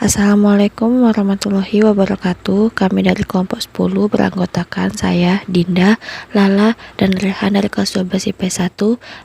Assalamualaikum warahmatullahi wabarakatuh. Kami dari kelompok 10 beranggotakan saya, Dinda, Lala, dan Rehan dari kelas 12 IP1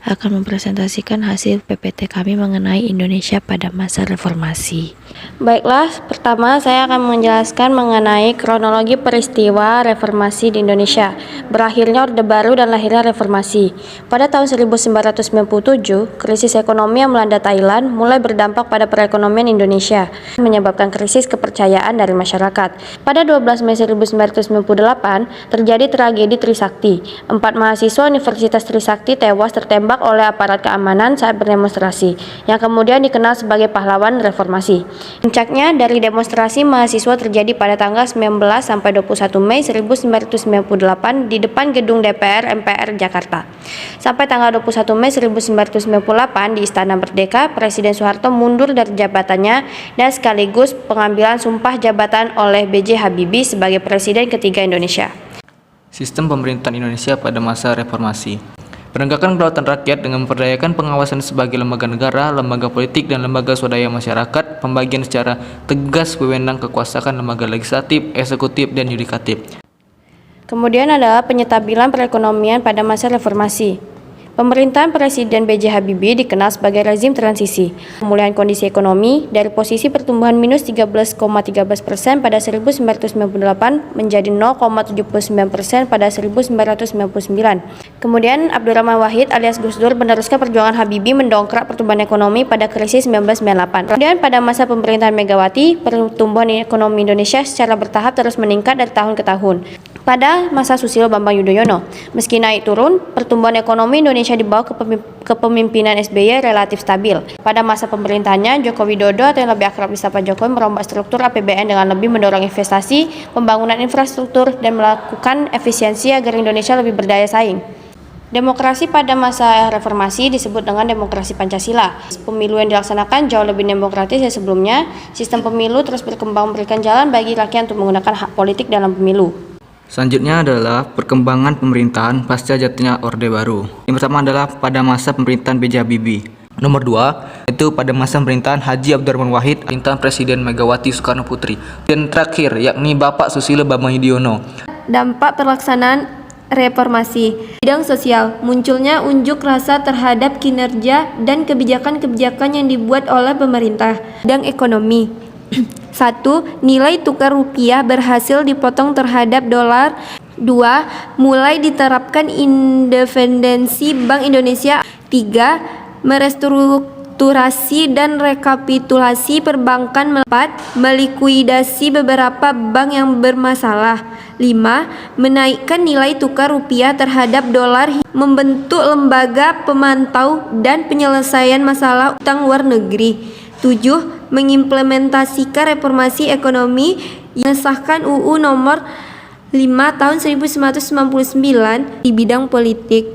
akan mempresentasikan hasil PPT kami mengenai Indonesia pada masa reformasi. Baiklah, pertama saya akan menjelaskan mengenai kronologi peristiwa reformasi di Indonesia, berakhirnya Orde Baru dan lahirnya reformasi. Pada tahun 1997, krisis ekonomi yang melanda Thailand mulai berdampak pada perekonomian Indonesia, menyebabkan krisis kepercayaan dari masyarakat. Pada 12 Mei 1998, terjadi tragedi Trisakti. 4 mahasiswa Universitas Trisakti tewas tertembak oleh aparat keamanan saat berdemonstrasi, yang kemudian dikenal sebagai pahlawan reformasi. Puncaknya dari demonstrasi mahasiswa terjadi pada tanggal 19 sampai 21 Mei 1998 di depan gedung DPR MPR Jakarta. Sampai tanggal 21 Mei 1998 di Istana Merdeka, Presiden Soeharto mundur dari jabatannya dan sekaligus pengambilan sumpah jabatan oleh B.J. Habibie sebagai Presiden ketiga Indonesia. Sistem pemerintahan Indonesia pada masa reformasi. Penegakan kedaulatan rakyat dengan memperdayakan pengawasan sebagai lembaga negara, lembaga politik, dan lembaga swadaya masyarakat, pembagian secara tegas wewenang kekuasaan lembaga legislatif, eksekutif, dan yudikatif. Kemudian adalah penyetabilan perekonomian pada masa reformasi. Pemerintahan Presiden B.J. Habibie dikenal sebagai rezim transisi. Pemulihan kondisi ekonomi dari posisi pertumbuhan minus 13,13% pada 1998 menjadi 0,79% pada 1999. Kemudian Abdurrahman Wahid alias Gus Dur meneruskan perjuangan Habibie mendongkrak pertumbuhan ekonomi pada krisis 1998. Kemudian pada masa pemerintahan Megawati, pertumbuhan ekonomi Indonesia secara bertahap terus meningkat dari tahun ke tahun. Pada masa Susilo Bambang Yudhoyono, meski naik turun, pertumbuhan ekonomi Indonesia di bawah kepemimpinan SBY relatif stabil. Pada masa pemerintahannya, Joko Widodo atau yang lebih akrab disapa Jokowi merombak struktur APBN dengan lebih mendorong investasi, pembangunan infrastruktur, dan melakukan efisiensi agar Indonesia lebih berdaya saing. Demokrasi pada masa reformasi disebut dengan demokrasi Pancasila. Pemilu yang dilaksanakan jauh lebih demokratis dari sebelumnya. Sistem pemilu terus berkembang memberikan jalan bagi rakyat untuk menggunakan hak politik dalam pemilu. Selanjutnya adalah perkembangan pemerintahan pasca jatuhnya Orde Baru. Yang pertama adalah pada masa pemerintahan B.J. Habibie. Nomor 2, itu pada masa pemerintahan Haji Abdurrahman Wahid, pemerintahan Presiden Megawati Soekarno Putri. Dan terakhir, yakni Bapak Susilo Bambang Yudhoyono. Dampak pelaksanaan reformasi. Bidang sosial, munculnya unjuk rasa terhadap kinerja dan kebijakan-kebijakan yang dibuat oleh pemerintah. Bidang ekonomi. 1. Nilai tukar rupiah berhasil dipotong terhadap dolar. 2. Mulai diterapkan independensi Bank Indonesia. 3. Merestrukturasi dan rekapitulasi perbankan. 4. Melikuidasi beberapa bank yang bermasalah. 5. Menaikkan nilai tukar rupiah terhadap dolar. Membentuk lembaga pemantau dan penyelesaian masalah utang luar negeri. 7. Mengimplementasikan reformasi ekonomi yang disahkan UU nomor 5 tahun 1999 di bidang politik.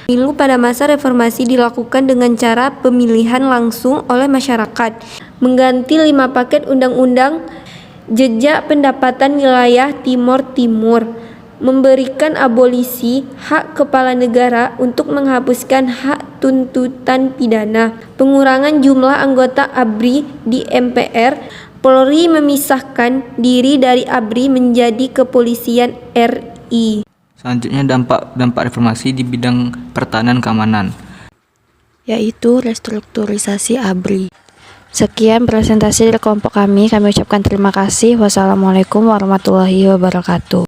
Pemilu pada masa reformasi dilakukan dengan cara pemilihan langsung oleh masyarakat, mengganti 5 paket undang-undang, jejak pendapatan wilayah Timur Timur, memberikan abolisi hak kepala negara untuk menghapuskan hak tuntutan pidana, pengurangan jumlah anggota ABRI di MPR, Polri memisahkan diri dari ABRI menjadi Kepolisian RI. Selanjutnya dampak reformasi di bidang pertahanan keamanan, Yaitu restrukturisasi ABRI. Sekian presentasi dari kelompok kami ucapkan terima kasih. Wassalamualaikum warahmatullahi wabarakatuh.